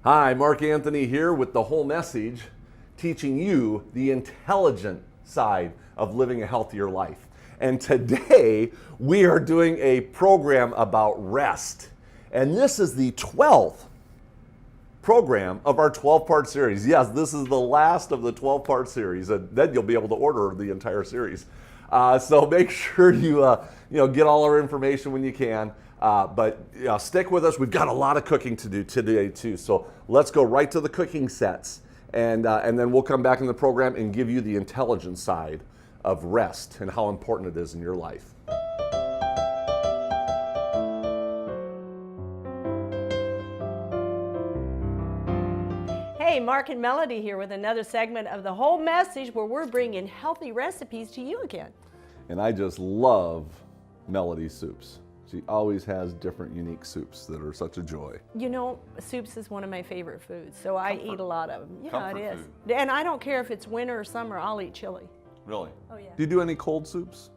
Hi, Mark Anthony here with The Whole Message, teaching you the intelligent side of living a healthier life. And today we are doing a program about rest. And this is the 12th program of our 12-part series. Yes, this is the last of the 12-part series, and then you'll be able to order the entire series. So make sure you get all our information when you can. But stick with us. We've got a lot of cooking to do today too. So let's go right to the cooking sets, and then we'll come back in the program and give you the intelligent side of rest and how important it is in your life. Hey, Mark and Melody here with another segment of The Whole Message, where we're bringing healthy recipes to you again. And I just love Melody's soups. She always has different unique soups that are such a joy. You know, soups is one of my favorite foods, so I eat a lot of them. Yeah, it is. Food. And I don't care if it's winter or summer, I'll eat chili. Really? Oh, yeah. Do you do any cold soups?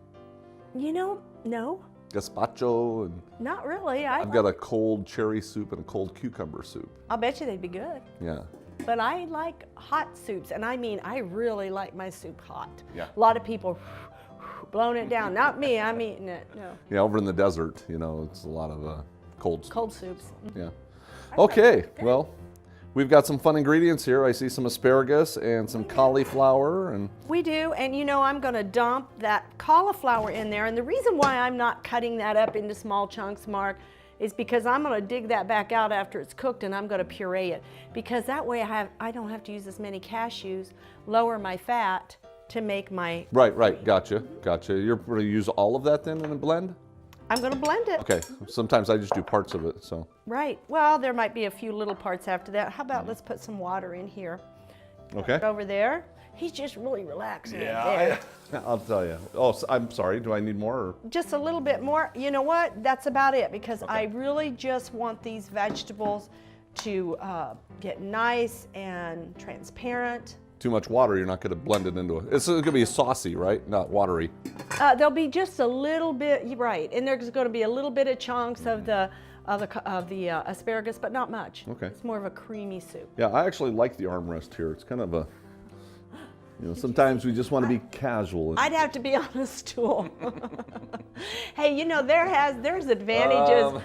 You know, no, Gazpacho, and not really. I've got a cold cherry soup and a cold cucumber soup. I'll bet you they'd be good. Yeah. But I like hot soups, and I mean, I really like my soup hot. Yeah. A lot of people blowing it down. Not me, I'm eating it, no. Yeah, over in the desert, it's a lot of cold soup. Cold soups. Yeah. Okay, well, we've got some fun ingredients here. I see some asparagus and some cauliflower. And We do, and I'm going to dump that cauliflower in there. And the reason why I'm not cutting that up into small chunks, Mark, is because I'm going to dig that back out after it's cooked, and I'm going to puree it. Because that way I don't have to use as many cashews, lower my fat to make my... Right, gotcha. You're going to use all of that then in a blend? I'm going to blend it. Okay, sometimes I just do parts of it, so. Right, well, there might be a few little parts after that. How about let's put some water in here. Okay. Over there. He's just really relaxing there. I'll tell you. Oh, I'm sorry, do I need more? Or? Just a little bit more. You know what? That's about it, because I really just want these vegetables to get nice and transparent. Too much water, you're not going to blend it into it's going to be saucy, right? Not watery. There'll be just a little bit, right? And there's going to be a little bit of chunks of the asparagus, but not much. Okay. It's more of a creamy soup. Yeah, I actually like the armrest here. It's kind of a, sometimes we just want to be casual. I'd have to be on a stool. Hey, there's advantages.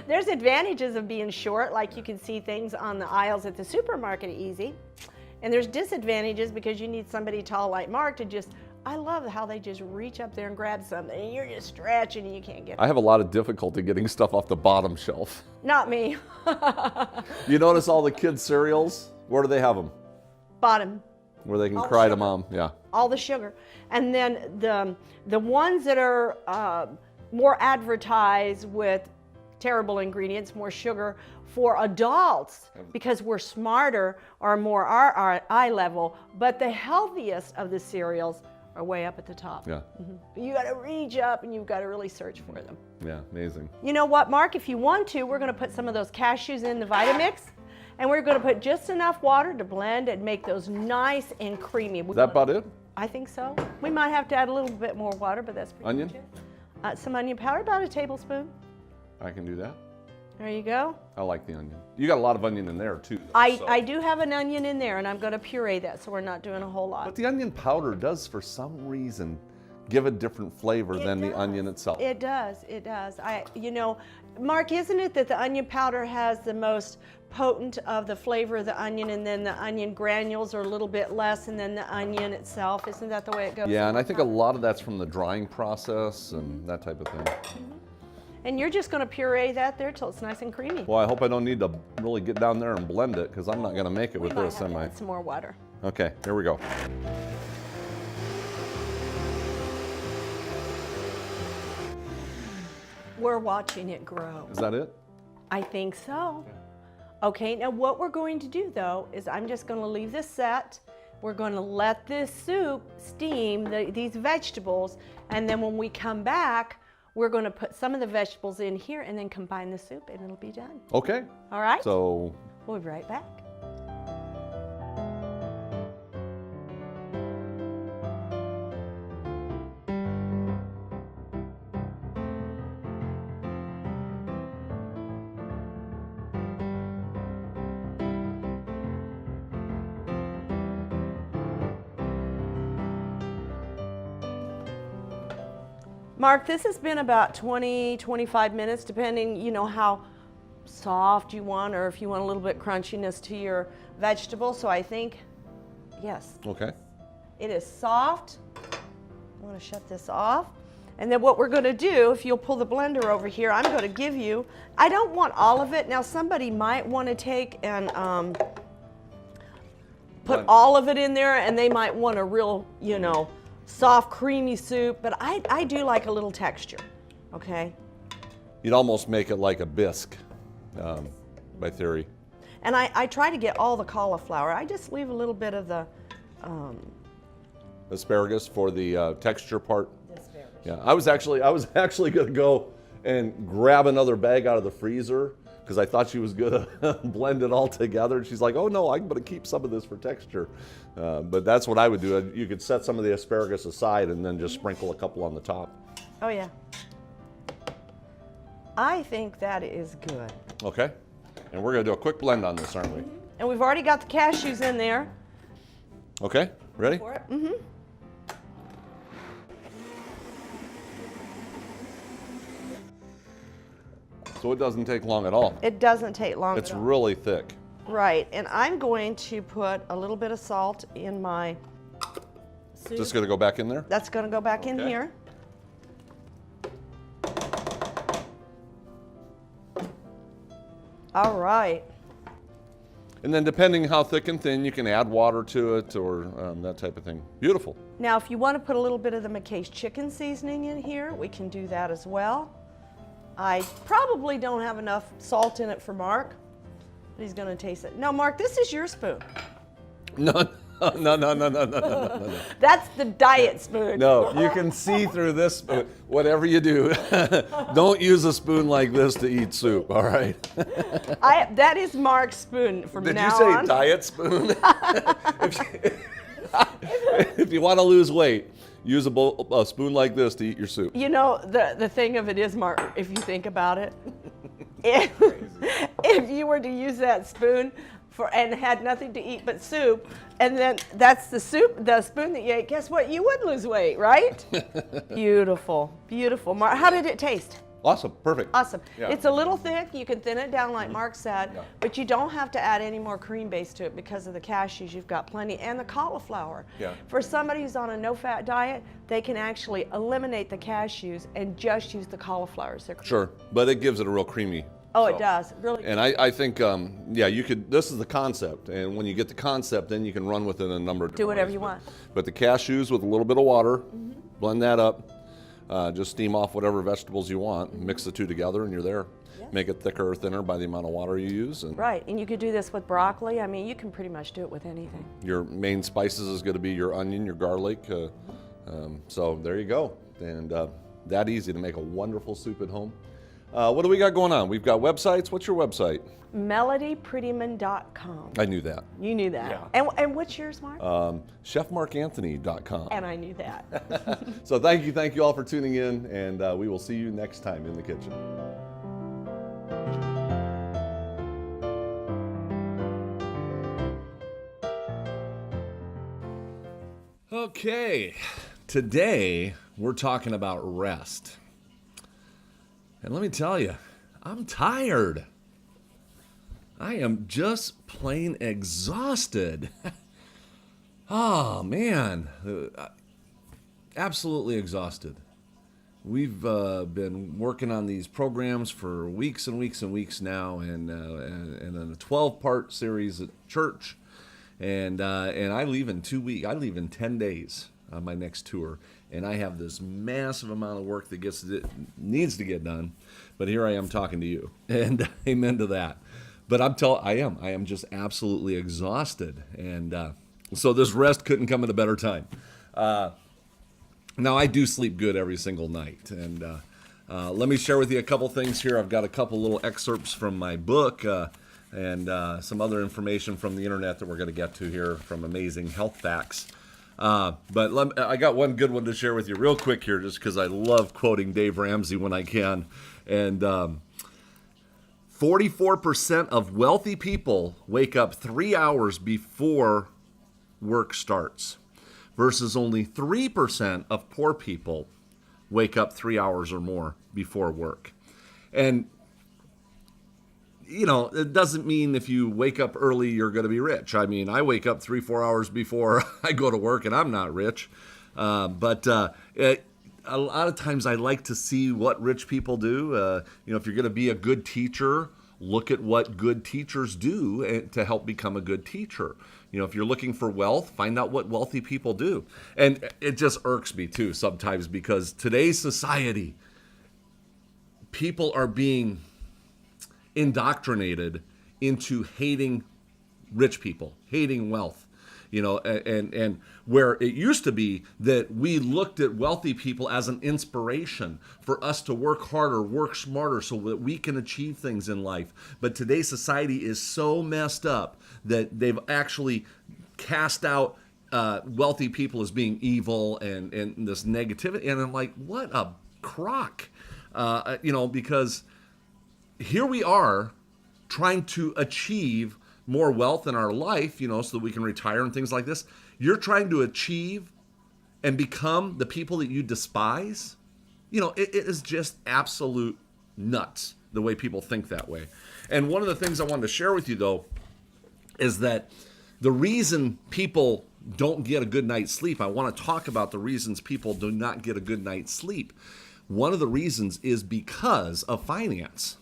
There's advantages of being short, like you can see things on the aisles at the supermarket easy. And there's disadvantages because you need somebody tall like Mark to just, I love how they just reach up there and grab something and you're just stretching and you can't get it. I have a lot of difficulty getting stuff off the bottom shelf. Not me. You notice all the kids' cereals? Where do they have them? Bottom. Where they can All cry to sugar. mom, yeah. All the sugar. And then the ones that are more advertised with terrible ingredients, more sugar for adults, because we're smarter or more our eye level, but the healthiest of the cereals are way up at the top. Yeah. But you got to reach up and you've got to really search for them. Yeah, amazing. You know what, Mark? If you want to, we're going to put some of those cashews in the Vitamix, and we're going to put just enough water to blend and make those nice and creamy. Is that about it? I think so. We might have to add a little bit more water, but that's pretty Onion? much it. Some onion powder, about a tablespoon. I can do that. There you go. I like the onion. You got a lot of onion in there too. Though, I do have an onion in there, and I'm going to puree that, so we're not doing a whole lot. But the onion powder does, for some reason, give a different flavor than the onion itself. It does. Mark, isn't it that the onion powder has the most potent of the flavor of the onion, and then the onion granules are a little bit less, and then the onion itself? Isn't that the way it goes? Yeah, and I think a lot of that's from the drying process and that type of thing. And you're just going to puree that there till it's nice and creamy. Well, I hope I don't need to really get down there and blend it, because I'm not going to make it with We might this, have am to I? add some more water. Okay, here we go. We're watching it grow. Is that it? I think so. Okay, now what we're going to do though is I'm just going to leave this set. We're going to let this soup steam, these vegetables, and then when we come back, we're going to put some of the vegetables in here and then combine the soup and it'll be done. Okay. All right? So We'll be right back. Mark, this has been about 20, 25 minutes, depending, how soft you want, or if you want a little bit crunchiness to your vegetable. So I think, yes, Okay. it is soft. I want to shut this off. And then what we're going to do, if you'll pull the blender over here, I'm going to give you, I don't want all of it. Now somebody might want to take and put Blend. all of it in there, and they might want a real, soft, creamy soup, but I do like a little texture, okay? You'd almost make it like a bisque, by theory. And I try to get all the cauliflower. I just leave a little bit of the Asparagus for the texture part. Yeah, I was actually going to go and grab another bag out of the freezer because I thought she was going to blend it all together. And she's like, "Oh no, I'm going to keep some of this for texture." But that's what I would do. You could set some of the asparagus aside and then just sprinkle a couple on the top. Oh yeah. I think that is good. Okay. And we're going to do a quick blend on this, aren't we? And we've already got the cashews in there. Okay. Ready? For it. Mm-hmm. So it doesn't take long at all. It doesn't take long It's at all. really thick. Right, and I'm going to put a little bit of salt in my soup. Just going to go back in there? That's going to go back in Okay. here. All right. And then depending how thick and thin, you can add water to it or that type of thing. Beautiful. Now, if you want to put a little bit of the McKay's chicken seasoning in here, we can do that as well. I probably don't have enough salt in it for Mark, but he's going to taste it. No, Mark, this is your spoon. No. That's the diet spoon. No, you can see through this spoon. Whatever you do, don't use a spoon like this to eat soup, all right? That is Mark's spoon from Did now you say on. diet spoon? If you want to lose weight, use a spoon like this to eat your soup. You know, the thing of it is, Mark, if you think about it, if you were to use that spoon and had nothing to eat but soup, and then that's the spoon that you ate, guess what? You would lose weight, right? Beautiful, beautiful. Mark, how did it taste? Awesome, perfect. Awesome. Yeah. It's a little thick. You can thin it down like Mark said, Yeah. but you don't have to add any more cream base to it because of the cashews. You've got plenty, and the cauliflower. Yeah. For somebody who's on a no-fat diet, they can actually eliminate the cashews and just use the cauliflowers. Sure, but it gives it a real creamy. Oh, so. it does. Really. And I think, yeah, you could, this is the concept. And when you get the concept, then you can run with it in a number of different Do whatever ways. you want. But the cashews with a little bit of water, blend that up, just steam off whatever vegetables you want, mix the two together, and you're there. Yes. Make it thicker or thinner by the amount of water you use. And Right, and you could do this with broccoli. I mean, you can pretty much do it with anything. your main spices is going to be your onion, your garlic. So there you go. And that easy to make a wonderful soup at home. What do we got going on? We've got websites. What's your website? MelodyPrettyman.com. I knew that. You knew that. Yeah. And what's yours, Mark? ChefMarkAnthony.com. And I knew that. So thank you all for tuning in, and we will see you next time in the kitchen. Okay, today we're talking about rest. And let me tell you, I'm tired. I am just plain exhausted. Oh, man. Absolutely exhausted. We've been working on these programs for weeks and weeks and weeks now, and in a 12-part series at church. And I leave in 2 weeks. I leave in 10 days on my next tour. And I have this massive amount of work that needs to get done. But here I am talking to you. And amen to that. But I am just absolutely exhausted. And so this rest couldn't come at a better time. Now, I do sleep good every single night. And let me share with you a couple things here. I've got a couple little excerpts from my book and some other information from the internet that we're going to get to here from Amazing Health Facts. But I got one good one to share with you real quick here, just because I love quoting Dave Ramsey when I can. And 44% of wealthy people wake up 3 hours before work starts, versus only 3% of poor people wake up 3 hours or more before work. And it doesn't mean if you wake up early, you're going to be rich. I mean, I wake up 3-4 hours before I go to work and I'm not rich. But a lot of times I like to see what rich people do. If you're going to be a good teacher, look at what good teachers do to help become a good teacher. If you're looking for wealth, find out what wealthy people do. And it just irks me too sometimes, because today's society, people are being indoctrinated into hating rich people, hating wealth. And where it used to be that we looked at wealthy people as an inspiration for us to work harder, work smarter, so that we can achieve things in life. But today's society is so messed up that they've actually cast out wealthy people as being evil and this negativity. And I'm like, what a crock, because here we are trying to achieve more wealth in our life, so that we can retire and things like this. You're trying to achieve and become the people that you despise. It is just absolute nuts the way people think that way. And one of the things I wanted to share with you, though, is that the reason people don't get a good night's sleep, I want to talk about the reasons people do not get a good night's sleep. One of the reasons is because of finance.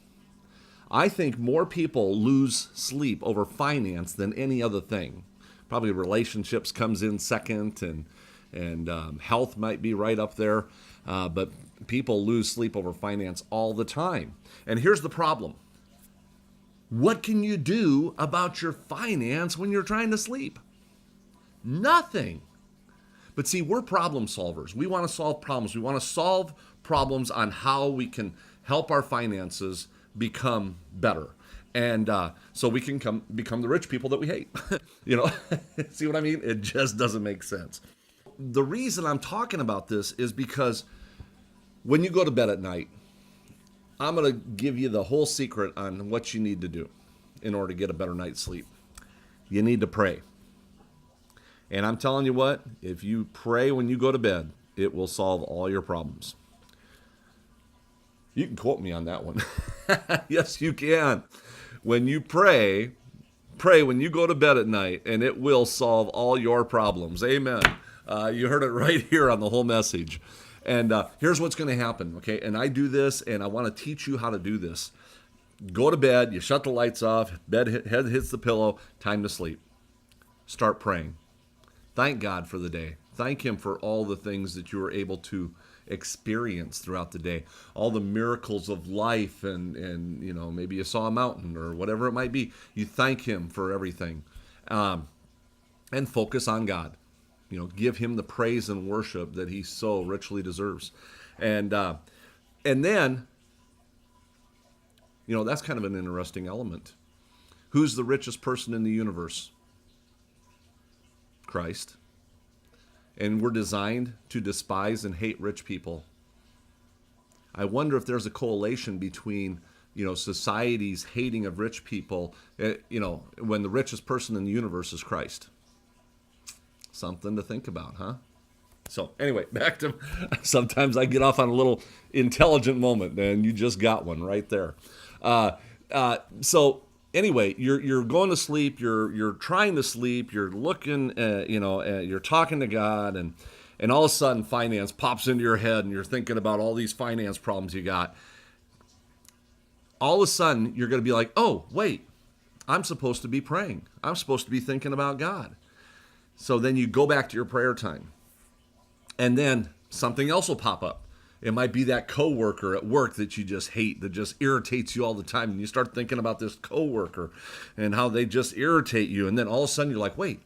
I think more people lose sleep over finance than any other thing. Probably relationships comes in second, and health might be right up there. But people lose sleep over finance all the time. And here's the problem. What can you do about your finance when you're trying to sleep? Nothing. But see, we're problem solvers. We want to solve problems. We want to solve problems on how we can help our finances become better. And so we can become the rich people that we hate. See what I mean? It just doesn't make sense. The reason I'm talking about this is because when you go to bed at night, I'm going to give you the whole secret on what you need to do in order to get a better night's sleep. You need to pray. And I'm telling you what, if you pray when you go to bed, it will solve all your problems. You can quote me on that one. Yes, you can. When you pray when you go to bed at night, and it will solve all your problems. Amen. You heard it right here on the whole message. And here's what's going to happen, okay? And I do this, and I want to teach you how to do this. Go to bed, you shut the lights off, head hits the pillow, time to sleep. Start praying. Thank God for the day. Thank Him for all the things that you were able to experience throughout the day, all the miracles of life, and maybe you saw a mountain or whatever it might be. You thank Him for everything, and focus on God. Give Him the praise and worship that He so richly deserves, and then that's kind of an interesting element. Who's the richest person in the universe? Christ. And we're designed to despise and hate rich people. I wonder if there's a correlation between, society's hating of rich people, when the richest person in the universe is Christ. Something to think about, huh? So anyway, back to, sometimes I get off on a little intelligent moment, and you just got one right there. So anyway, you're going to sleep, you're trying to sleep, you're looking, you're talking to God, and all of a sudden finance pops into your head, and you're thinking about all these finance problems you got. All of a sudden, you're going to be like, oh, wait, I'm supposed to be praying. I'm supposed to be thinking about God. So then you go back to your prayer time, and then something else will pop up. It might be that coworker at work that you just hate, that just irritates you all the time. And you start thinking about this coworker and how they just irritate you. And then all of a sudden you're like, wait,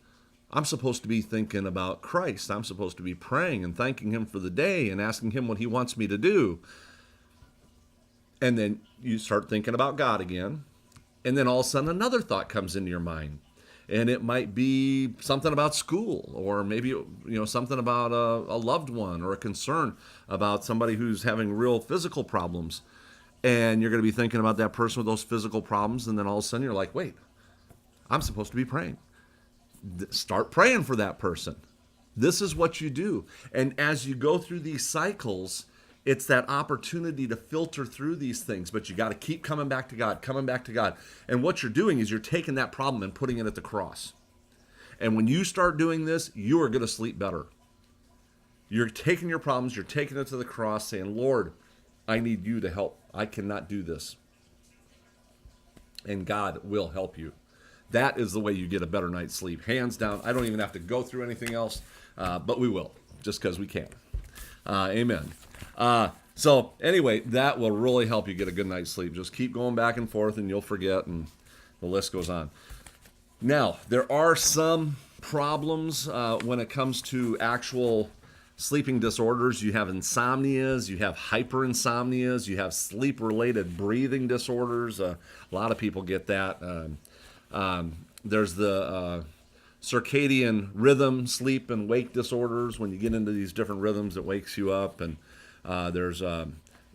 I'm supposed to be thinking about Christ. I'm supposed to be praying and thanking Him for the day and asking Him what He wants me to do. And then you start thinking about God again. And then all of a sudden another thought comes into your mind. And it might be something about school, or maybe something about a loved one, or a concern about somebody who's having real physical problems. And you're going to be thinking about that person with those physical problems, and then all of a sudden you're like, wait, I'm supposed to be praying. Start praying for that person. This is what you do. And as you go through these cycles, it's that opportunity to filter through these things, but you got to keep coming back to God, coming back to God. And what you're doing is you're taking that problem and putting it at the cross. And when you start doing this, you are going to sleep better. You're taking your problems, you're taking it to the cross, saying, Lord, I need you to help. I cannot do this. And God will help you. That is the way you get a better night's sleep. Hands down. I don't even have to go through anything else, but we will, just because we can. Amen. So anyway, that will really help you get a good night's sleep. Just keep going back and forth and you'll forget, and the list goes on. Now, there are some problems when it comes to actual sleeping disorders. You have insomnias, you have hyperinsomnias, you have sleep-related breathing disorders. A lot of people get that. There's the circadian rhythm, sleep and wake disorders. When you get into these different rhythms, it wakes you up. And there's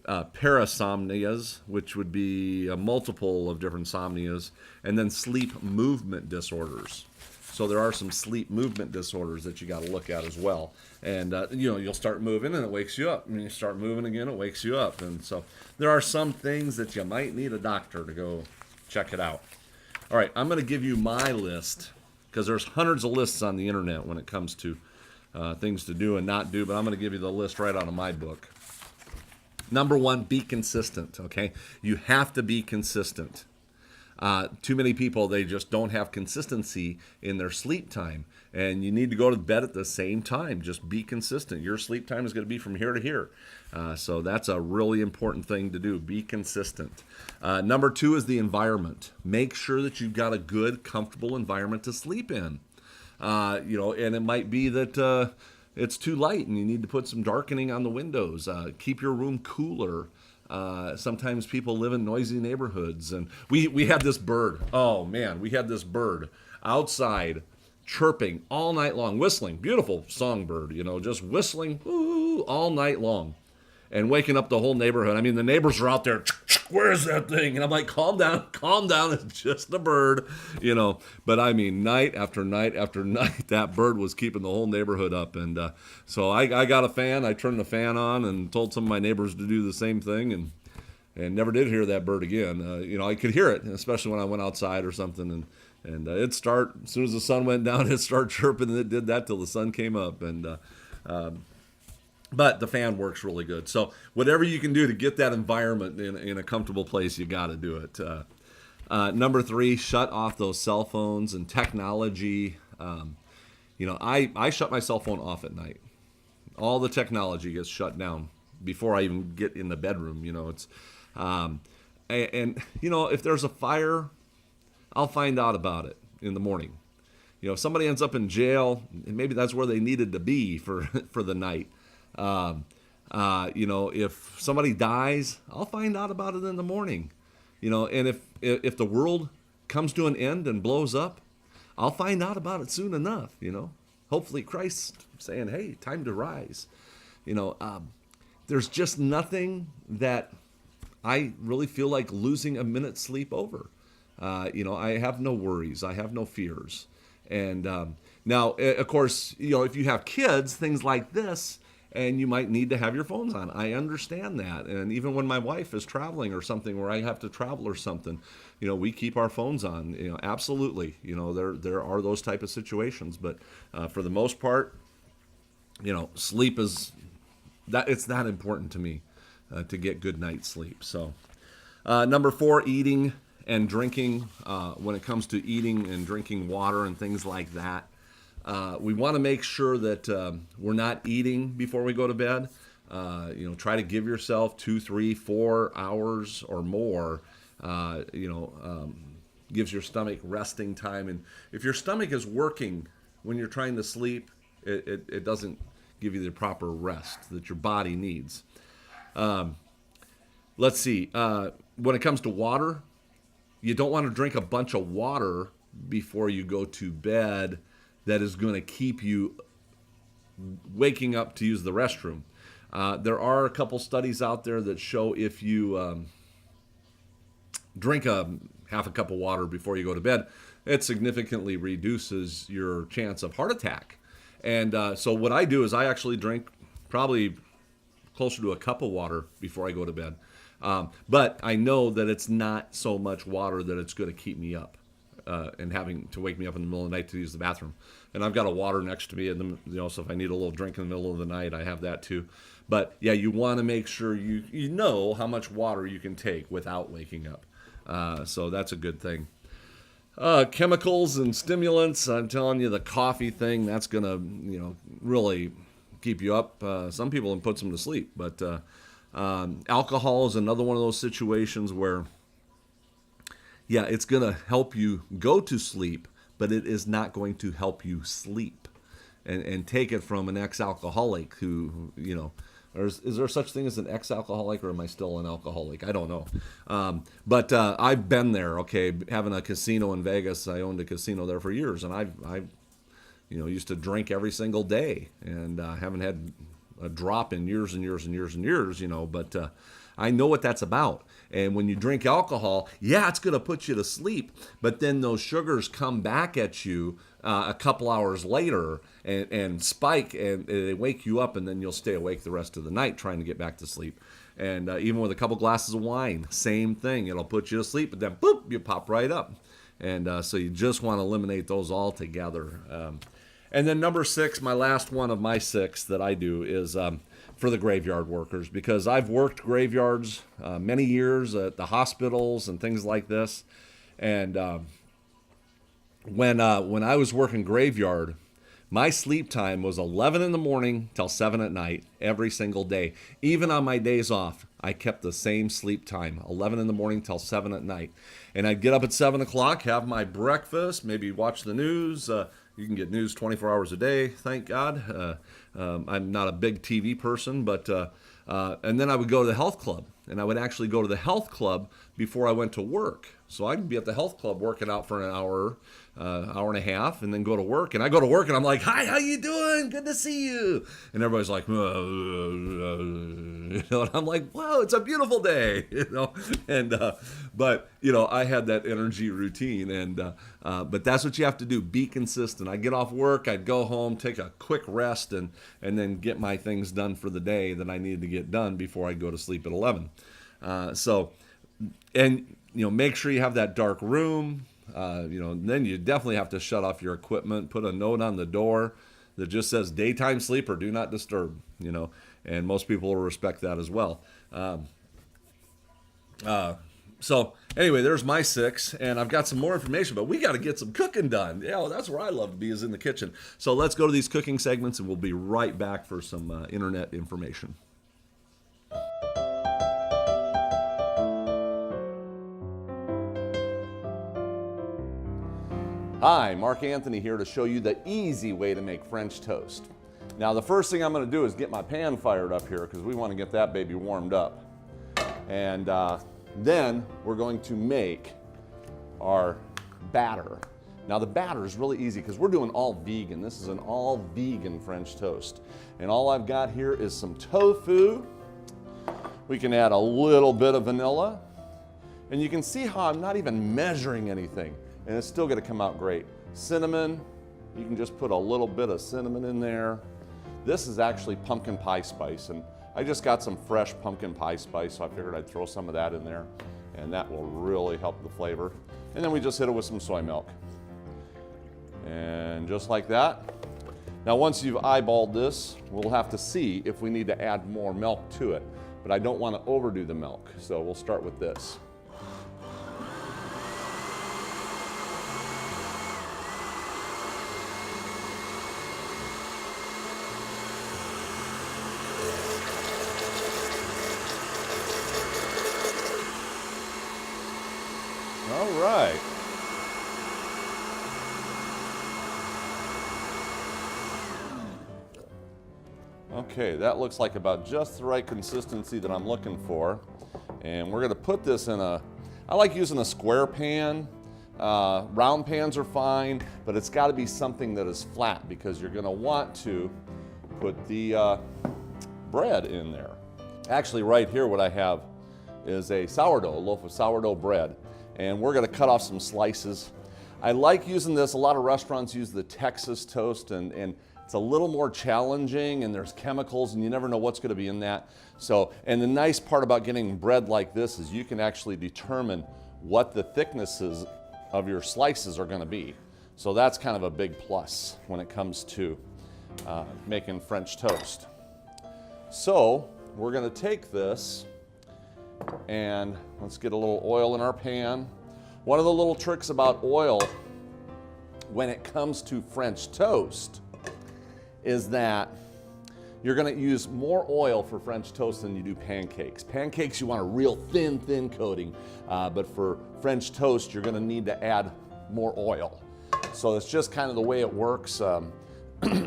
parasomnias, which would be a multiple of different somnias. And then sleep movement disorders. So there are some sleep movement disorders that you got to look at as well. And, you'll start moving and it wakes you up. And you start moving again, it wakes you up. And so there are some things that you might need a doctor to go check it out. All right, I'm going to give you my list, because there's hundreds of lists on the internet when it comes to things to do and not do, but I'm going to give you the list right out of my book. Number 1, be consistent, okay? You have to be consistent. Too many people, they just don't have consistency in their sleep time, and you need to go to bed at the same time. Just be consistent. Your sleep time is going to be from here to here. So that's a really important thing to do. Be consistent. Number 2 is the environment. Make sure that you've got a good, comfortable environment to sleep in. And it might be that it's too light and you need to put some darkening on the windows. Keep your room cooler. Sometimes people live in noisy neighborhoods, and we had this bird. Oh man, we had this bird outside chirping all night long, whistling. Beautiful songbird, just whistling all night long and waking up the whole neighborhood. I mean, the neighbors are out there, where's that thing? And I'm like, calm down, it's just a bird, But I mean, night after night after night, that bird was keeping the whole neighborhood up. And so I got a fan, I turned the fan on and told some of my neighbors to do the same thing, and never did hear that bird again. I could hear it, especially when I went outside or something, and it'd start, as soon as the sun went down, it'd start chirping, and it did that till the sun came up. But the fan works really good. So whatever you can do to get that environment in a comfortable place, you got to do it. Number 3, shut off those cell phones and technology. I shut my cell phone off at night. All the technology gets shut down before I even get in the bedroom. If there's a fire, I'll find out about it in the morning. If somebody ends up in jail, maybe that's where they needed to be for the night. If somebody dies, I'll find out about it in the morning. And if the world comes to an end and blows up, I'll find out about it soon enough. Hopefully Christ's saying, hey, time to rise. There's just nothing that I really feel like losing a minute's sleep over. I have no worries. I have no fears. And now, of course, if you have kids, things like this, and you might need to have your phones on. I understand that. And even when my wife is traveling or something, where I have to travel or something, we keep our phones on. Absolutely. There are those type of situations. But for the most part, sleep is that. It's that important to me to get good night's sleep. So number 4, eating and drinking. When it comes to eating and drinking water and things like that, we want to make sure that we're not eating before we go to bed. Try to give yourself 2, 3, 4 hours or more. Gives your stomach resting time. And if your stomach is working when you're trying to sleep, it doesn't give you the proper rest that your body needs. Let's see. When it comes to water, you don't want to drink a bunch of water before you go to bed. That is going to keep you waking up to use the restroom. There are a couple studies out there that show if you drink half a cup of water before you go to bed, it significantly reduces your chance of heart attack. And so what I do is I actually drink probably closer to a cup of water before I go to bed. But I know that it's not so much water that it's going to keep me up and having to wake me up in the middle of the night to use the bathroom. And I've got a water next to me, and so if I need a little drink in the middle of the night, I have that too. But yeah, you want to make sure you know how much water you can take without waking up. So that's a good thing. Chemicals and stimulants, I'm telling you, the coffee thing, that's going to, really keep you up. Some people it puts them to sleep, but alcohol is another one of those situations where, yeah, it's going to help you go to sleep, but it is not going to help you sleep. And take it from an ex-alcoholic who, or is there such thing as an ex-alcoholic, or am I still an alcoholic? I don't know. But I've been there, okay, having a casino in Vegas. I owned a casino there for years, and I used to drink every single day, and haven't had a drop in years and years and years and years, but I know what that's about. And when you drink alcohol, yeah, it's going to put you to sleep, but then those sugars come back at you a couple hours later and spike, and they wake you up, and then you'll stay awake the rest of the night trying to get back to sleep. And even with a couple glasses of wine, same thing. It'll put you to sleep, but then boop, you pop right up. And so you just want to eliminate those altogether. And then number 6, my last one of my 6 that I do is for the graveyard workers, because I've worked graveyards many years at the hospitals and things like this. And when I was working graveyard, my sleep time was 11 in the morning till 7 at night every single day. Even on my days off, I kept the same sleep time, 11 in the morning till 7 at night. And I'd get up at 7 o'clock, have my breakfast, maybe watch the news. You can get news 24 hours a day, thank God. I'm not a big TV person, but and then I would go to the health club, and I would actually go to the health club before I went to work. So I'd be at the health club working out for an hour and a half, and then go to work. And I go to work, and I'm like, "Hi, how you doing? Good to see you." And everybody's like, and I'm like, "Wow, it's a beautiful day," And but I had that energy routine, and but that's what you have to do. Be consistent. I'd get off work, I'd go home, take a quick rest, and then get my things done for the day that I needed to get done before I go to sleep at 11. Make sure you have that dark room. Then you definitely have to shut off your equipment. Put a note on the door that just says "daytime sleeper, do not disturb." And most people will respect that as well. So anyway, there's my 6, and I've got some more information, but we got to get some cooking done. Yeah, that's where I love to be, is in the kitchen. So let's go to these cooking segments, and we'll be right back for some internet information. Hi, Mark Anthony here to show you the easy way to make French toast. Now, the first thing I'm going to do is get my pan fired up here, because we want to get that baby warmed up. And then we're going to make our batter. Now, the batter is really easy because we're doing all vegan. This is an all vegan French toast. And all I've got here is some tofu. We can add a little bit of vanilla. And you can see how I'm not even measuring anything, and it's still going to come out great. Cinnamon, you can just put a little bit of cinnamon in there. This is actually pumpkin pie spice, and I just got some fresh pumpkin pie spice, so I figured I'd throw some of that in there, and that will really help the flavor. And then we just hit it with some soy milk. And just like that. Now, once you've eyeballed this, we'll have to see if we need to add more milk to it, but I don't want to overdo the milk, so we'll start with this. All right. Okay, that looks like about just the right consistency that I'm looking for. And we're going to put this in I like using a square pan. Round pans are fine, but it's got to be something that is flat, because you're going to want to put the bread in there. Actually, right here what I have is a loaf of sourdough bread. And we're going to cut off some slices. I like using this. A lot of restaurants use the Texas toast, and It's a little more challenging, and there's chemicals, and you never know what's going to be in that. So, and the nice part about getting bread like this is you can actually determine what the thicknesses of your slices are going to be. So that's kind of a big plus when it comes to making French toast. So we're going to take this and let's get a little oil in our pan. One of the little tricks about oil when it comes to French toast is that you're going to use more oil for French toast than you do pancakes. Pancakes, you want a real thin coating, but for French toast, you're going to need to add more oil. So it's just kind of the way it works,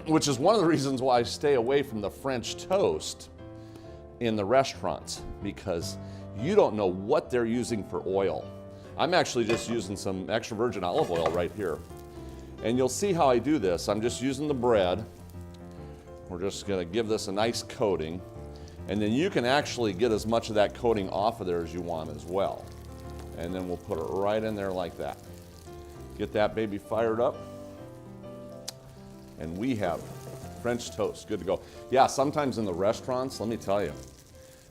which is one of the reasons why I stay away from the French toast in the restaurants, because you don't know what they're using for oil. I'm actually just using some extra virgin olive oil right here. And you'll see how I do this. I'm just using the bread. We're just going to give this a nice coating, and then you can actually get as much of that coating off of there as you want as well. And then we'll put it right in there like that. Get that baby fired up, and we have French toast good to go. Yeah, sometimes in the restaurants, let me tell you,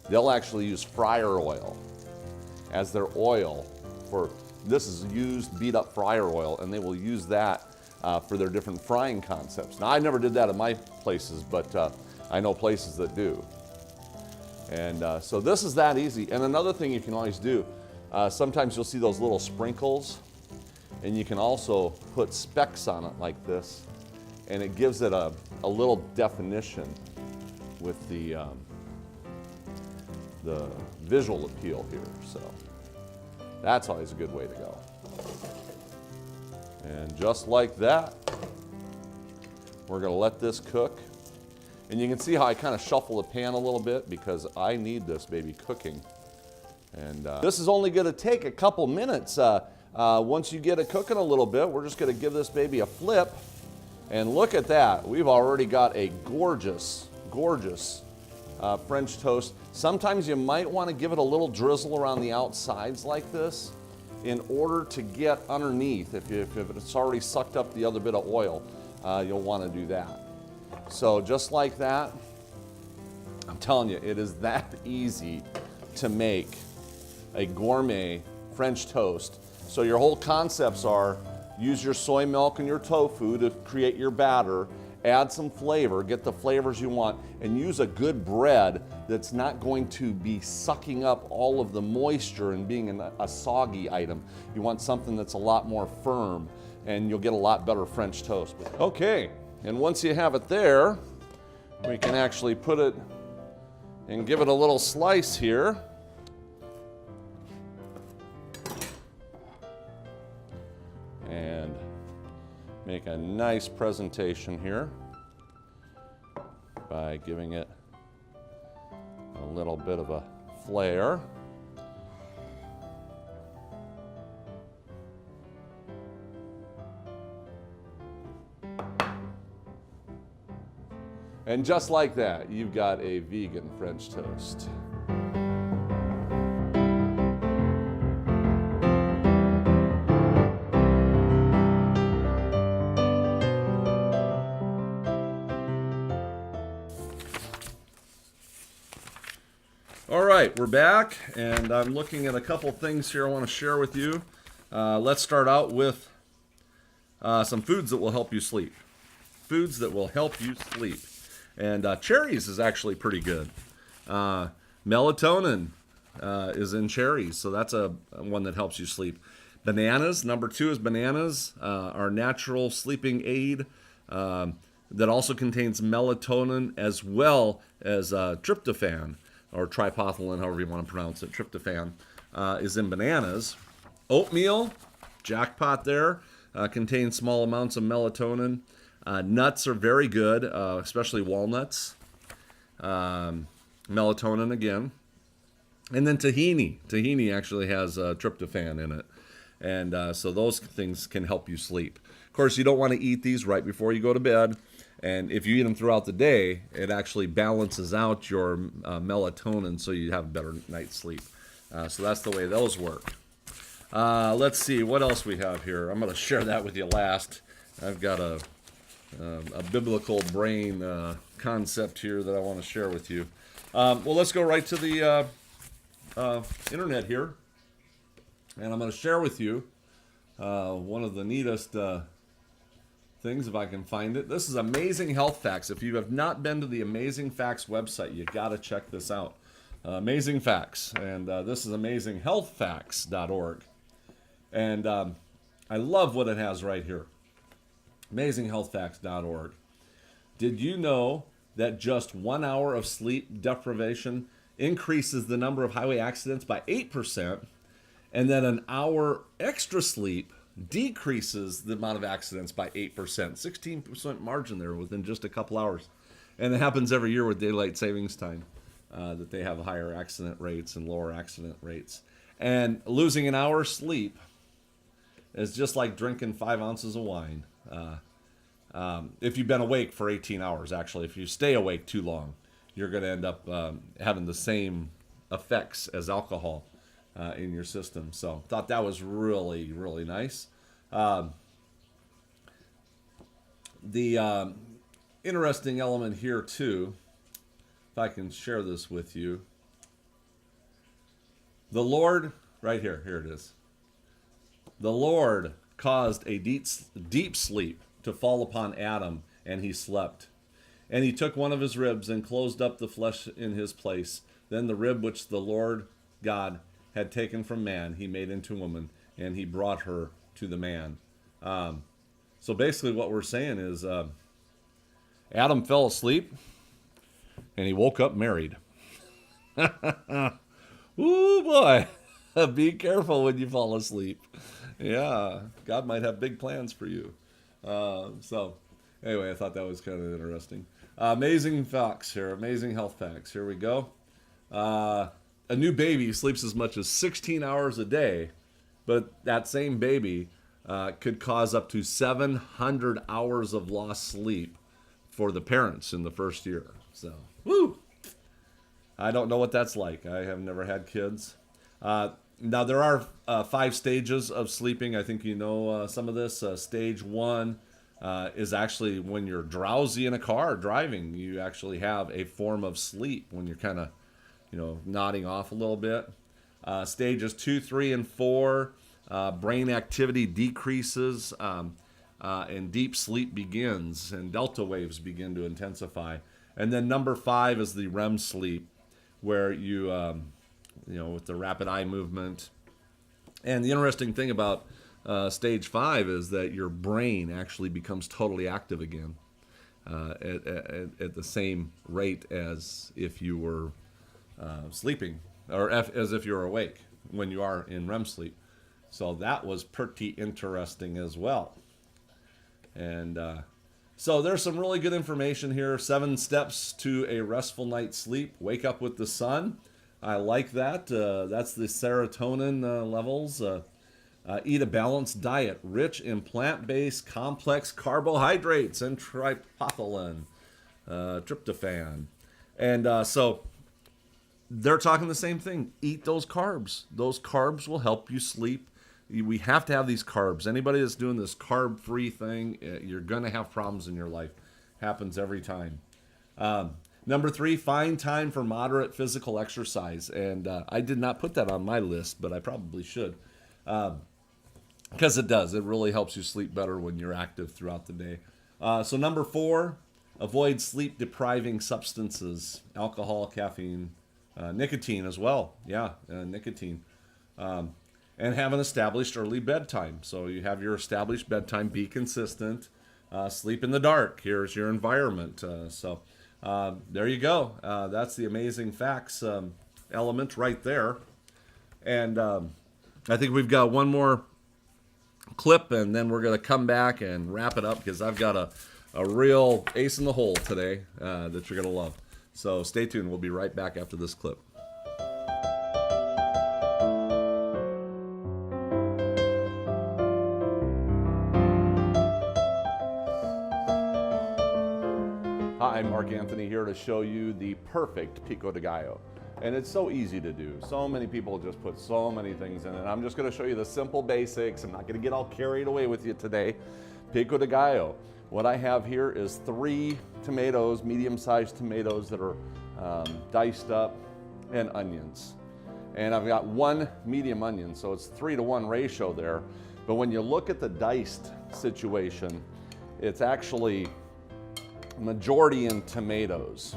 they'll actually use fryer oil as their oil for, this is used beat up fryer oil, and they will use that for their different frying concepts. Now, I never did that at my places, but I know places that do. And so this is that easy. And another thing you can always do, sometimes you'll see those little sprinkles, and you can also put specks on it like this, and it gives it a little definition with the visual appeal here. So that's always a good way to go. And just like that, we're going to let this cook. And you can see how I kind of shuffle the pan a little bit because I need this baby cooking. And this is only going to take a couple minutes. Once you get it cooking a little bit, we're just going to give this baby a flip. And look at that. We've already got a gorgeous, gorgeous French toast. Sometimes you might want to give it a little drizzle around the outsides like this, in order to get underneath. If it's already sucked up the other bit of oil, you'll want to do that. So just like that, I'm telling you, it is that easy to make a gourmet French toast. So your whole concepts are use your soy milk and your tofu to create your batter, add some flavor, get the flavors you want, and use a good bread that's not going to be sucking up all of the moisture and being a soggy item. You want something that's a lot more firm, and you'll get a lot better French toast. Okay, and once you have it there, we can actually put it and give it a little slice here. And make a nice presentation here by giving it a little bit of a flare. And just like that, you've got a vegan French toast. All right, we're back, and I'm looking at a couple things here I want to share with you. Let's start out with some foods that will help you sleep. Foods that will help you sleep. And cherries is actually pretty good. Melatonin is in cherries, so that's a one that helps you sleep. Bananas, number 2 is bananas, our natural sleeping aid that also contains melatonin as well as tryptophan, or tripothylan, however you want to pronounce it. Tryptophan is in bananas. Oatmeal, jackpot there, contains small amounts of melatonin. Nuts are very good, especially walnuts. Melatonin again. And then tahini. Tahini actually has tryptophan in it. And so those things can help you sleep. Of course, you don't want to eat these right before you go to bed. And if you eat them throughout the day, it actually balances out your melatonin so you have a better night's sleep. So that's the way those work. Let's see what else we have here. I'm going to share that with you last. I've got a a biblical brain concept here that I want to share with you. Well, let's go right to the internet here, and I'm going to share with you one of the neatest things, if I can find it. This is Amazing Health Facts. If you have not been to the Amazing Facts website, you got to check this out. Amazing Facts, and this is AmazingHealthFacts.org. And I love what it has right here. AmazingHealthFacts.org. Did you know that just 1 hour of sleep deprivation increases the number of highway accidents by 8%, and that an hour extra sleep decreases the amount of accidents by 8%? 16% margin there within just a couple hours. And it happens every year with daylight savings time, that they have higher accident rates and lower accident rates. And losing an hour's sleep is just like drinking 5 ounces of wine. If you've been awake for 18 hours, actually, if you stay awake too long, you're going to end up having the same effects as alcohol in your system. So thought that was really, really nice. The interesting element here too, if I can share this with you. The Lord, right here it is. The Lord caused a deep sleep to fall upon Adam, and he slept. And he took one of his ribs and closed up the flesh in his place. Then the rib which the Lord God had taken from man, he made into woman, and he brought her to the man. So basically what we're saying is Adam fell asleep, and he woke up married. Ooh, boy. Be careful when you fall asleep. Yeah, God might have big plans for you. So anyway, I thought that was kind of interesting. Amazing facts here. Amazing health facts. Here we go. A new baby sleeps as much as 16 hours a day, but that same baby could cause up to 700 hours of lost sleep for the parents in the first year. So, woo! I don't know what that's like. I have never had kids. Now, there are 5 stages of sleeping. I think you know some of this. Stage 1 is actually when you're drowsy in a car driving. You actually have a form of sleep when you're kind of, nodding off a little bit. Stages 2, 3, and 4, brain activity decreases and deep sleep begins, and delta waves begin to intensify. And then number 5 is the REM sleep, where you, with the rapid eye movement. And the interesting thing about stage 5 is that your brain actually becomes totally active again at the same rate as if you were sleeping, or as if you were awake when you are in REM sleep. So that was pretty interesting as well. And so there's some really good information here. 7 steps to a restful night's sleep. Wake up with the sun. I like that. That's the serotonin levels. Eat a balanced diet, rich in plant-based complex carbohydrates and tryptophan, tryptophan. And so they're talking the same thing. Eat those carbs. Those carbs will help you sleep. We have to have these carbs. Anybody that's doing this carb-free thing, you're going to have problems in your life. Happens every time. Number 3, find time for moderate physical exercise. And I did not put that on my list, but I probably should. Because it does. It really helps you sleep better when you're active throughout the day. So number 4, avoid sleep-depriving substances. Alcohol, caffeine, nicotine as well. Yeah, nicotine. And have an established early bedtime. So you have your established bedtime. Be consistent. Sleep in the dark. Here's your environment. So there you go. That's the amazing facts element right there. And I think we've got one more clip, and then we're going to come back and wrap it up, because I've got a real ace in the hole today that you're going to love. So stay tuned. We'll be right back after this clip. Hi, I'm Mark Anthony here to show you the perfect pico de gallo. And it's so easy to do. So many people just put so many things in it. I'm just going to show you the simple basics. I'm not going to get all carried away with you today. Pico de gallo. What I have here is 3 tomatoes, medium-sized tomatoes that are diced up, and onions. And I've got 1 medium onion, so it's 3-to-1 ratio there. But when you look at the diced situation, it's actually majority in tomatoes.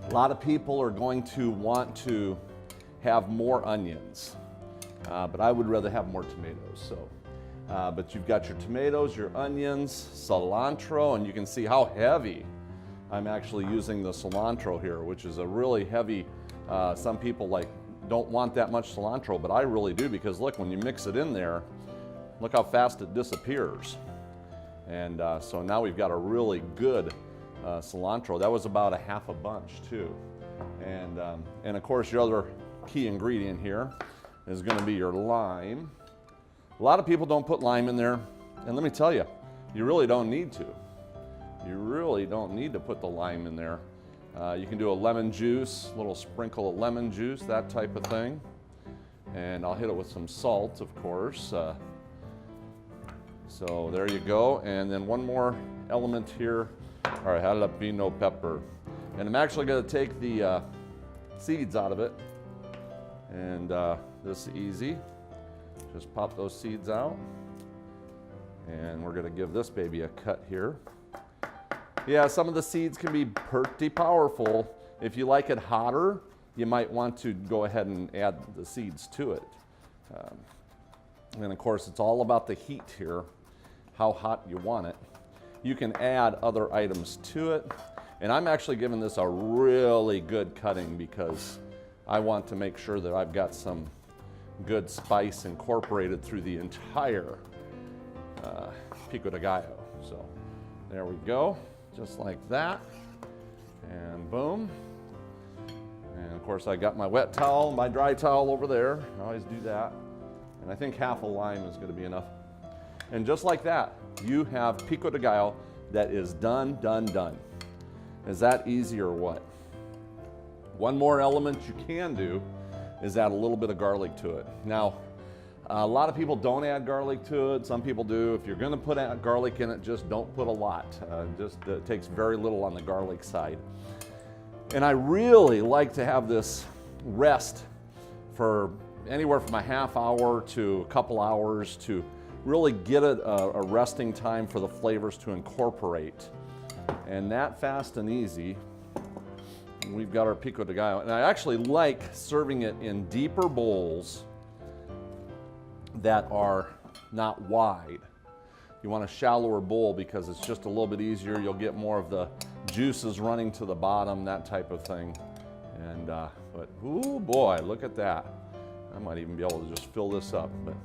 A lot of people are going to want to have more onions, but I would rather have more tomatoes. So, but you've got your tomatoes, your onions, cilantro, and you can see how heavy I'm actually using the cilantro here, which is a really heavy, some people don't want that much cilantro, but I really do, because look, when you mix it in there, look how fast it disappears. And so now we've got a really good cilantro. That was about a half a bunch too. And of course your other key ingredient here is going to be your lime. A lot of people don't put lime in there, and let me tell you, you really don't need to. You really don't need to put the lime in there. You can do a lemon juice, a little sprinkle of lemon juice, that type of thing. And I'll hit it with some salt, of course. So there you go. And then one more element here, our jalapeno pepper. And I'm actually going to take the seeds out of it. And this is easy. Just pop those seeds out. And we're going to give this baby a cut here. Yeah, some of the seeds can be pretty powerful. If you like it hotter, you might want to go ahead and add the seeds to it. And of course, it's all about the heat here, how hot you want it. You can add other items to it. And I'm actually giving this a really good cutting because I want to make sure that I've got some good spice incorporated through the entire pico de gallo. So there we go, just like that. And boom. And of course I got my wet towel, my dry towel over there. I always do that. And I think half a lime is going to be enough. And just like that, you have pico de gallo that is done, done, done. Is that easy or what? One more element you can do is add a little bit of garlic to it. Now, a lot of people don't add garlic to it. Some people do. If you're going to put garlic in it, just don't put a lot. It takes very little on the garlic side. And I really like to have this rest for anywhere from a half hour to a couple hours to really get it a resting time for the flavors to incorporate. And that fast and easy, we've got our pico de gallo. And I actually like serving it in deeper bowls that are not wide. You want a shallower bowl because it's just a little bit easier. You'll get more of the juices running to the bottom, that type of thing. And but ooh boy, look at that. I might even be able to just fill this up. But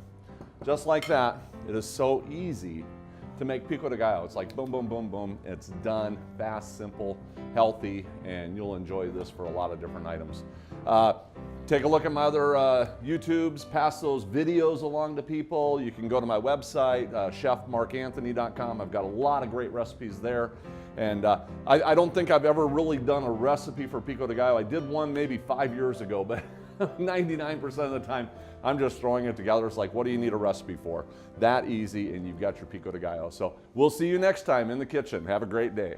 just like that, it is so easy to make pico de gallo. It's like boom, boom, boom, boom. It's done, fast, simple, healthy, and you'll enjoy this for a lot of different items. Take a look at my other YouTubes, pass those videos along to people. You can go to my website, chefmarkanthony.com. I've got a lot of great recipes there. And I don't think I've ever really done a recipe for pico de gallo. I did one maybe 5 years ago, but 99% of the time, I'm just throwing it together. It's like, what do you need a recipe for? That easy, and you've got your pico de gallo. So we'll see you next time in the kitchen. Have a great day.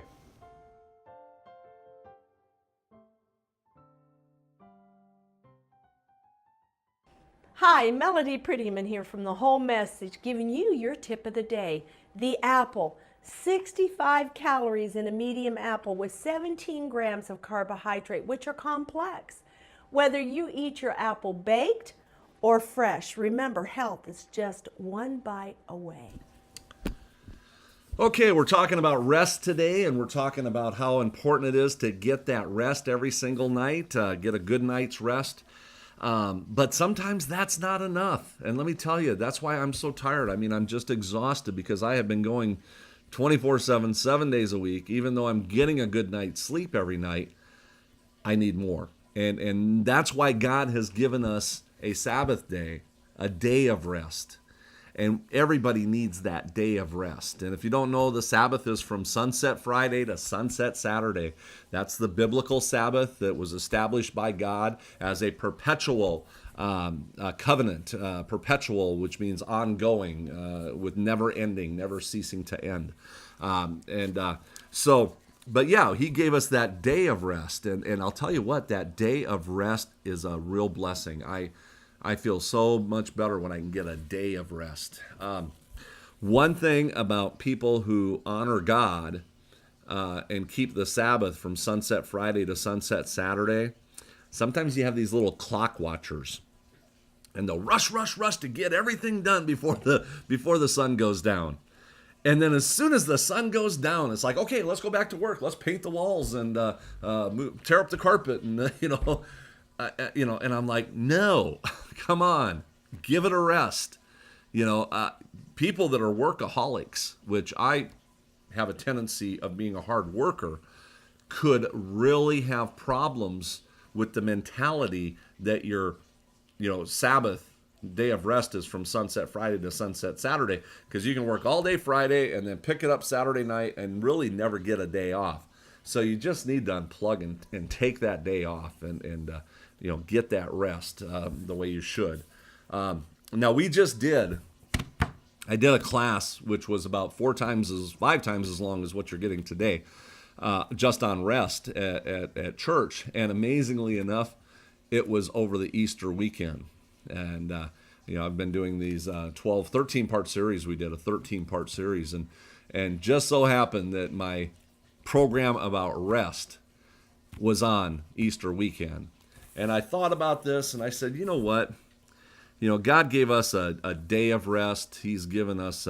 Hi, Melody Prettyman here from The Whole Message, giving you your tip of the day. The apple. 65 calories in a medium apple with 17 grams of carbohydrate, which are complex. Whether you eat your apple baked or fresh, remember, health is just one bite away. Okay, we're talking about rest today, and we're talking about how important it is to get that rest every single night, get a good night's rest. But sometimes that's not enough. And let me tell you, that's why I'm so tired. I mean, I'm just exhausted because I have been going 24/7, 7 days a week. Even though I'm getting a good night's sleep every night, I need more. And that's why God has given us a Sabbath day, a day of rest. And everybody needs that day of rest. And if you don't know, the Sabbath is from sunset Friday to sunset Saturday. That's the biblical Sabbath that was established by God as a perpetual covenant, perpetual, which means ongoing, with never ending, never ceasing to end. But yeah, he gave us that day of rest. And I'll tell you what, that day of rest is a real blessing. I feel so much better when I can get a day of rest. One thing about people who honor God and keep the Sabbath from sunset Friday to sunset Saturday, sometimes you have these little clock watchers. And they'll rush to get everything done before the sun goes down. And then as soon as the sun goes down, it's like, okay, let's go back to work. Let's paint the walls and tear up the carpet, and and I'm like, no, come on, give it a rest. People that are workaholics, which I have a tendency of being a hard worker, could really have problems with the mentality that your Sabbath day of rest is from sunset Friday to sunset Saturday, because you can work all day Friday and then pick it up Saturday night and really never get a day off. So you just need to unplug and take that day off and get that rest the way you should. Now I did a class which was about 5 times as long as what you're getting today, just on rest at church. And amazingly enough, it was over the Easter weekend. And, I've been doing these 13-part series. We did a 13-part series. And just so happened that my program about rest was on Easter weekend. And I thought about this, and I said, you know what? God gave us a day of rest. He's given us,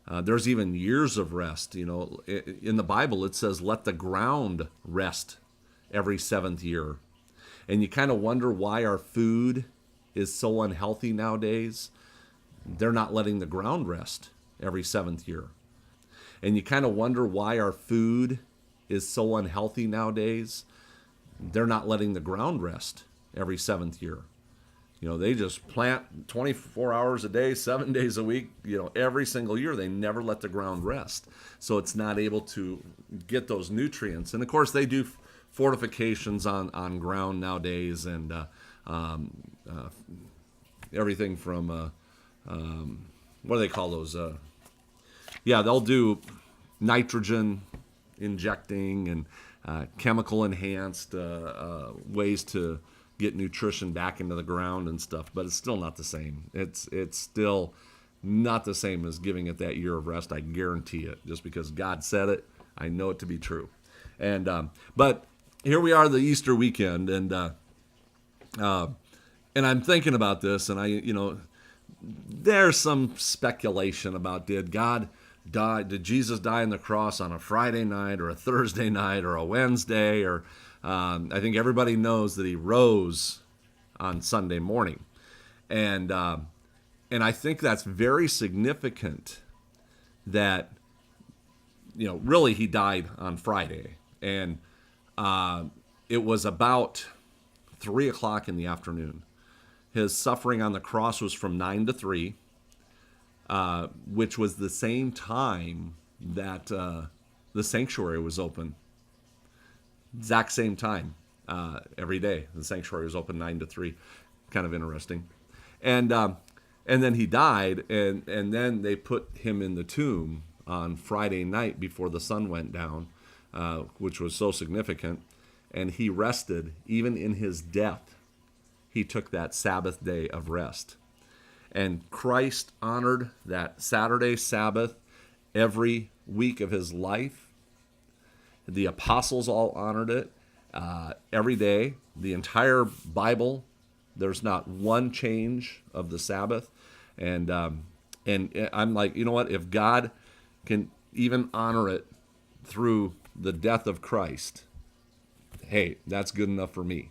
there's even years of rest. In the Bible, it says, let the ground rest every 7th year. And you kind of wonder why our food is so unhealthy nowadays. They're not letting the ground rest every 7th year. And you kind of wonder why our food is so unhealthy nowadays. They're not letting the ground rest every 7th year. They just plant 24 hours a day, 7 days a week, every single year. They never let the ground rest. So it's not able to get those nutrients. And of course, they do fortifications on ground nowadays, and everything from what do they call those? They'll do nitrogen injecting and chemical enhanced ways to get nutrition back into the ground and stuff, but it's still not the same. It's still not the same as giving it that year of rest. I guarantee it. Just because God said it, I know it to be true. And but here we are, the Easter weekend, and I'm thinking about this, and there's some speculation about did Jesus die on the cross on a Friday night or a Thursday night or a Wednesday, or I think everybody knows that he rose on Sunday morning, and I think that's very significant that really he died on Friday, and it was about 3 o'clock in the afternoon. His suffering on the cross was from 9 to 3, which was the same time that the sanctuary was open. Exact same time every day. The sanctuary was open 9 to 3. Kind of interesting. And then he died, and then they put him in the tomb on Friday night before the sun went down, which was so significant. And he rested even in his death. He took that Sabbath day of rest. And Christ honored that Saturday Sabbath every week of his life. The apostles all honored it every day. The entire Bible, there's not one change of the Sabbath. And I'm like, you know what? If God can even honor it through the death of Christ, hey, that's good enough for me.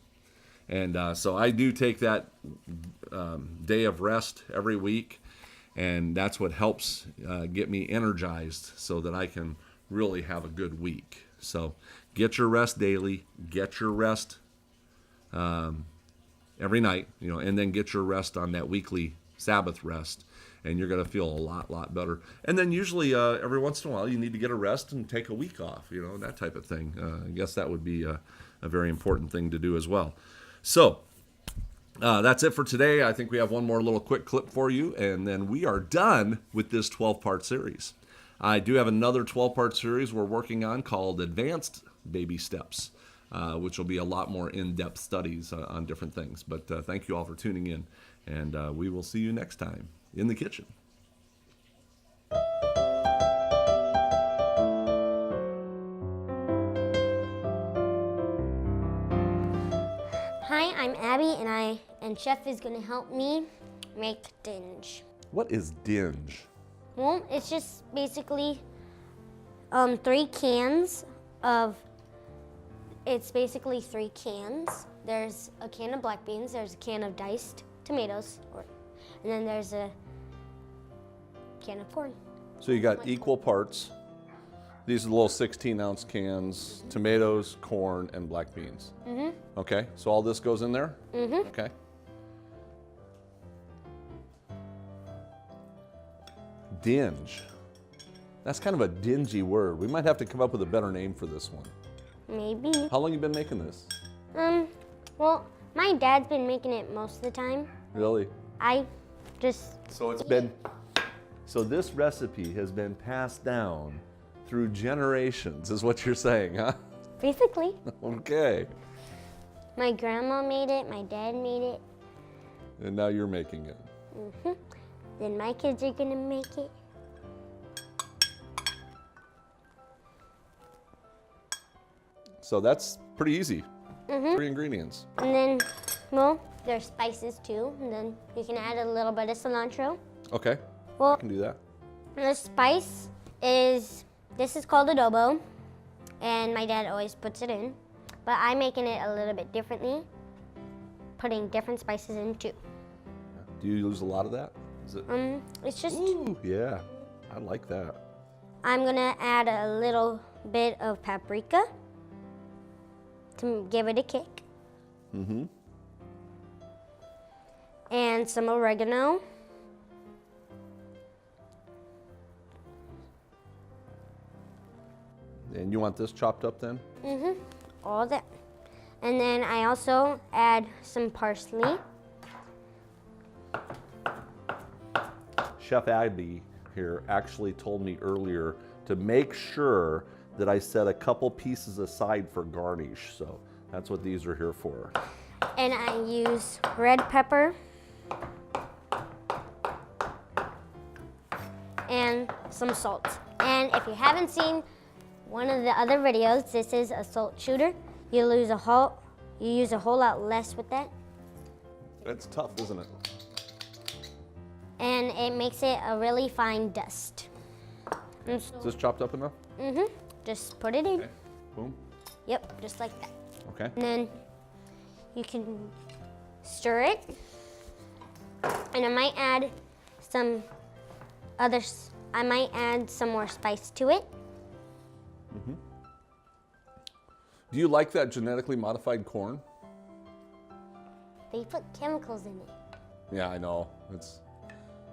And so I do take that day of rest every week, and that's what helps get me energized so that I can really have a good week. So get your rest daily, get your rest every night, and then get your rest on that weekly Sabbath rest, and you're going to feel a lot better. And then usually every once in a while you need to get a rest and take a week off, that type of thing. I guess that would be a very important thing to do as well. So that's it for today. I think we have one more little quick clip for you, and then we are done with this 12-part series. I do have another 12-part series we're working on called Advanced Baby Steps, which will be a lot more in-depth studies on different things. But thank you all for tuning in, and we will see you next time in the kitchen. Hi, I'm Abby, and Chef is going to help me make dinge. What is dinge? Well, it's just basically 3 cans of. It's basically 3 cans. There's a can of black beans. There's a can of diced tomatoes, and then there's a can of corn. So you got equal parts. These are the little 16-ounce cans, tomatoes, corn, and black beans. Mm-hmm. Okay, so all this goes in there? Mm-hmm. Okay. Dinge. That's kind of a dingy word. We might have to come up with a better name for this one. Maybe. How long you been making this? Well, my dad's been making it most of the time. Really? I just. So this recipe has been passed down through generations, is what you're saying, huh? Basically. Okay. My grandma made it, my dad made it. And now you're making it. Mm-hmm. Then my kids are gonna make it. So that's pretty easy. 3 ingredients. And then, well, there's spices too. And then you can add a little bit of cilantro. Okay, Well, I can do that. the spice is, this is called adobo. And my dad always puts it in. But I'm making it a little bit differently, putting different spices in too. Do you use a lot of that? Is it? It's just, Ooh, yeah, I like that. I'm gonna add a little bit of paprika to give it a kick. Mm-hmm. And some oregano. And you want this chopped up then? All that. And then I also add some parsley. Chef Abby here actually told me earlier to make sure that I set a couple pieces aside for garnish. So that's what these are here for. And I use red pepper and some salt. And if you haven't seen one of the other videos, this is a salt shooter. You use a whole lot less with that. It's tough, isn't it? And it makes it a really fine dust. And Is this chopped up enough? just put it in. Okay. Boom. Yep, just like that. Okay. And then you can stir it. And I might add some more spice to it. Do you like that genetically modified corn? They put chemicals in it. Yeah, I know.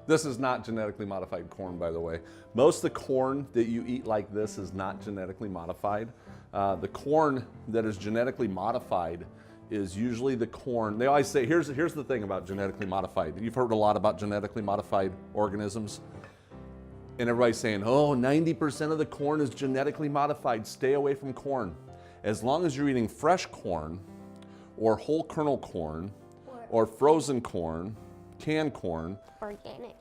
This is not genetically modified corn, by the way. Most of the corn that you eat like this is not genetically modified. The corn that is genetically modified is usually the corn. They always say, here's the thing about genetically modified. You've heard a lot about genetically modified organisms. And everybody's saying, oh, 90% of the corn is genetically modified. Stay away from corn. As long as you're eating fresh corn or whole kernel corn or frozen corn, canned corn. Organic.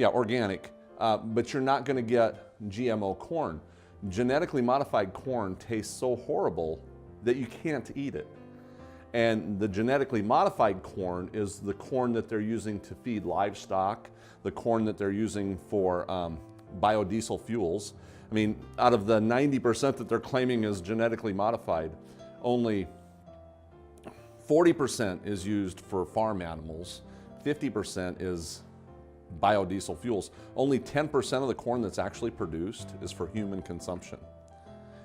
Organic. But you're not going to get GMO corn. Genetically modified corn tastes so horrible that you can't eat it. And the genetically modified corn is the corn that they're using to feed livestock, the corn that they're using for biodiesel fuels. I mean, out of the 90% that they're claiming is genetically modified, only 40% is used for farm animals, 50% is biodiesel fuels. Only 10% of the corn that's actually produced is for human consumption.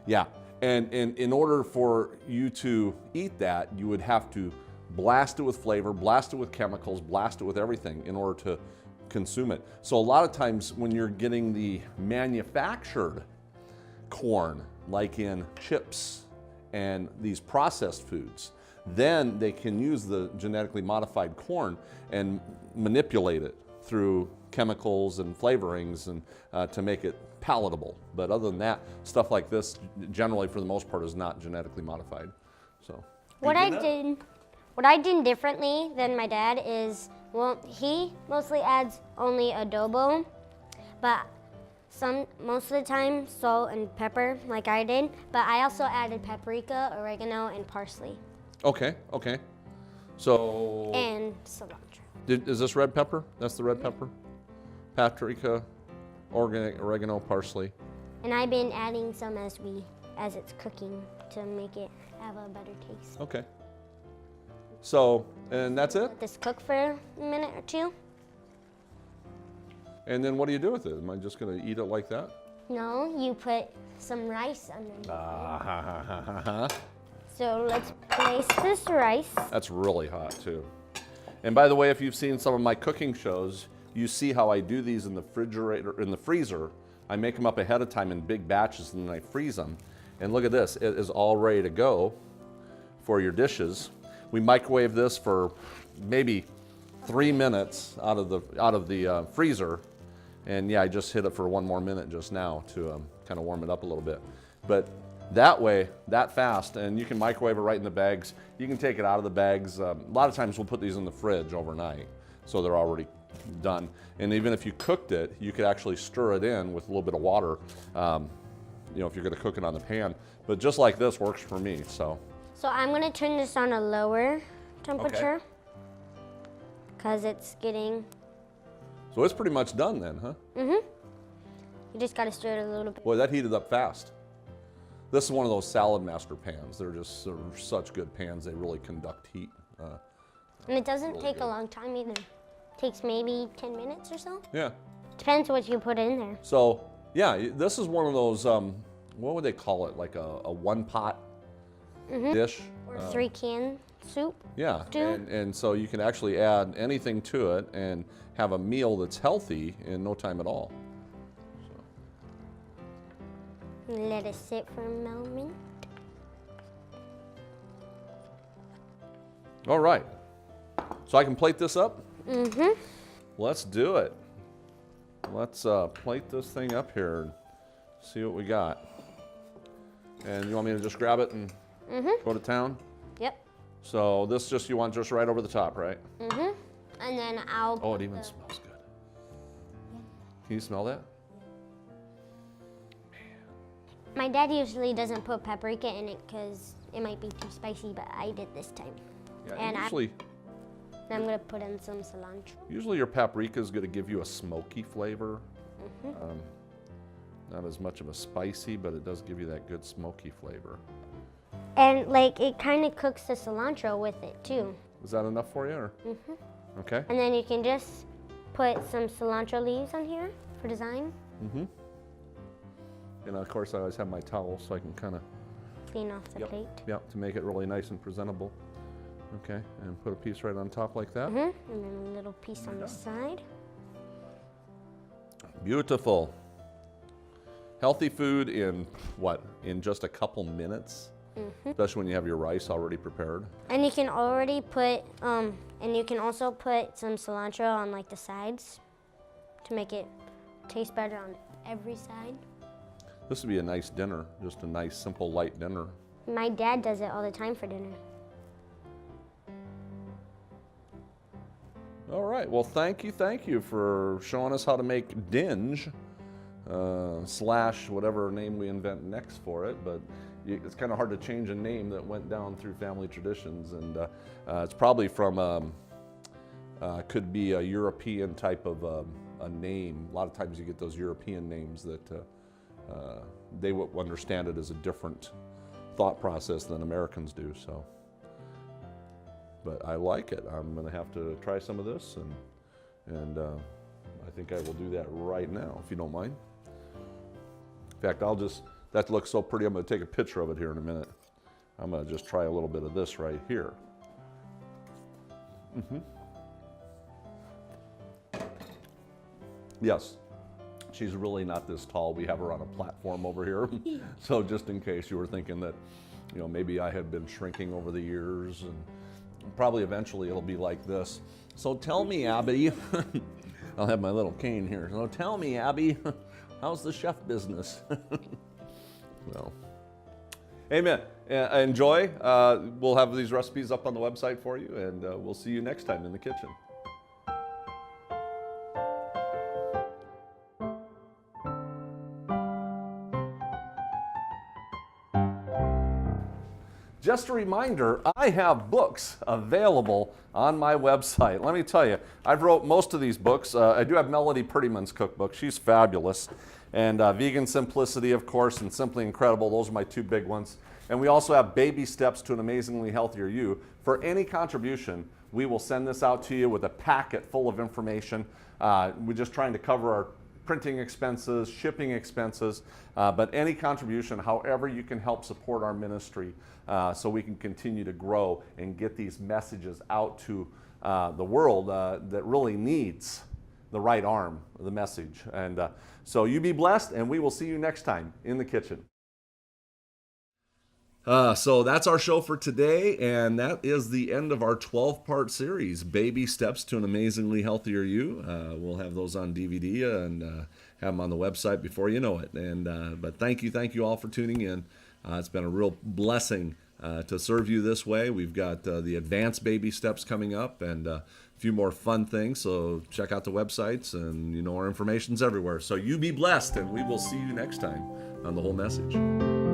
Yeah, and in order for you to eat that, you would have to blast it with flavor, blast it with chemicals, blast it with everything in order to consume it. So a lot of times when you're getting the manufactured corn, like in chips and these processed foods, then they can use the genetically modified corn and manipulate it through chemicals and flavorings and to make it palatable. But other than that, stuff like this generally for the most part is not genetically modified. So What I did differently than my dad is, well, he mostly adds only adobo, but most of the time salt and pepper like I did, but I also added paprika, oregano, and parsley. Okay. So And cilantro. is this red pepper? That's the red pepper? Paprika, oregano, parsley. And I've been adding some as it's cooking to make it have a better taste. Okay. So, and that's it? Let this cook for a minute or two. And then what do you do with it? Am I just going to eat it like that? No, you put some rice underneath. Ah, So let's place this rice. That's really hot too. And by the way, if you've seen some of my cooking shows, you see how I do these in the freezer. I make them up ahead of time in big batches and then I freeze them. And look at this, it is all ready to go for your dishes. We microwave this for maybe 3 minutes out of the freezer. And yeah, I just hit it for 1 more minute just now to kind of warm it up a little bit. But that way, that fast, and you can microwave it right in the bags. You can take it out of the bags. A lot of times we'll put these in the fridge overnight, so they're already done. And even if you cooked it, you could actually stir it in with a little bit of water, you know, if you're gonna cook it on the pan. But just like this works for me, so. So I'm gonna turn this on a lower temperature because it's getting. So it's pretty much done then, huh? You just gotta stir it a little bit. Boy, that heated up fast. This is one of those Salad Master pans. They're such good pans. They really conduct heat. And it doesn't really take good. a long time either. It takes maybe 10 minutes or so. Yeah. Depends what you put in there. So yeah, this is one of those, what would they call it? Like a one pot dish? Or 3-can soup. Yeah, stew. and so you can actually add anything to it and have a meal that's healthy in no time at all. Let it sit for a moment. All right, so I can plate this up? Let's do it. Let's plate this thing up here and see what we got. And you want me to just grab it and go to town? Yep. So this you want just right over the top, right? And then I'll. Oh, it even smells good. Can you smell that? My dad usually doesn't put paprika in it because it might be too spicy, but I did this time. Yeah, And I'm gonna put in some cilantro. usually your paprika is going to give you a smoky flavor. Not as much of a spicy, but it does give you that good smoky flavor. And like it kind of cooks the cilantro with it too. Is that enough for you? Or? Okay. And then you can just put some cilantro leaves on here for design. And of course, I always have my towel so I can kind of, Clean off the plate. to make it really nice and presentable. Okay, and put a piece right on top like that. And then a little piece on the side. Beautiful. Healthy food in what? In just a couple minutes? Especially when you have your rice already prepared. And you can already put, and you can also put some cilantro on like the sides to make it taste better on every side. This would be a nice dinner, just a nice, simple, light dinner. My dad does it all the time for dinner. All right, well, thank you for showing us how to make dinge, slash whatever name we invent next for it, but it's kind of hard to change a name that went down through family traditions, and it's probably from, could be a European type of a name. A lot of times you get those European names that they will understand it as a different thought process than Americans do, so. But I like it. I'm gonna have to try some of this, and I think I will do that right now, if you don't mind. In fact, that looks so pretty, I'm gonna take a picture of it here in a minute. I'm gonna just try a little bit of this right here. Yes, she's really not this tall. We have her on a platform over here. So just in case you were thinking that, you know, maybe I had been shrinking over the years, and probably eventually it'll be like this. So tell me, Abby, I'll have my little cane here. So tell me, Abby, How's the chef business? Well, amen. Enjoy. We'll have these recipes up on the website for you, and we'll see you next time in the kitchen. Just a reminder, I have books available on my website. Let me tell you, I've wrote most of these books. I do have Melody Prettyman's cookbook. She's fabulous. And Vegan Simplicity, of course, and Simply Incredible. Those are my two big ones. And we also have Baby Steps to an Amazingly Healthier You. For any contribution, we will send this out to you with a packet full of information. We're just trying to cover our printing expenses, shipping expenses, but any contribution, however you can help support our ministry so we can continue to grow and get these messages out to the world that really needs the right arm of the message. And so you be blessed, and we will see you next time in the kitchen. So that's our show for today, and that is the end of our 12-part series, Baby Steps to an Amazingly Healthier You. We'll have those on DVD and have them on the website before you know it. And but thank you all for tuning in. It's been a real blessing to serve you this way. We've got the advanced baby steps coming up and a few more fun things. So check out the websites, and our information's everywhere. So you be blessed, and we will see you next time on The Whole Message.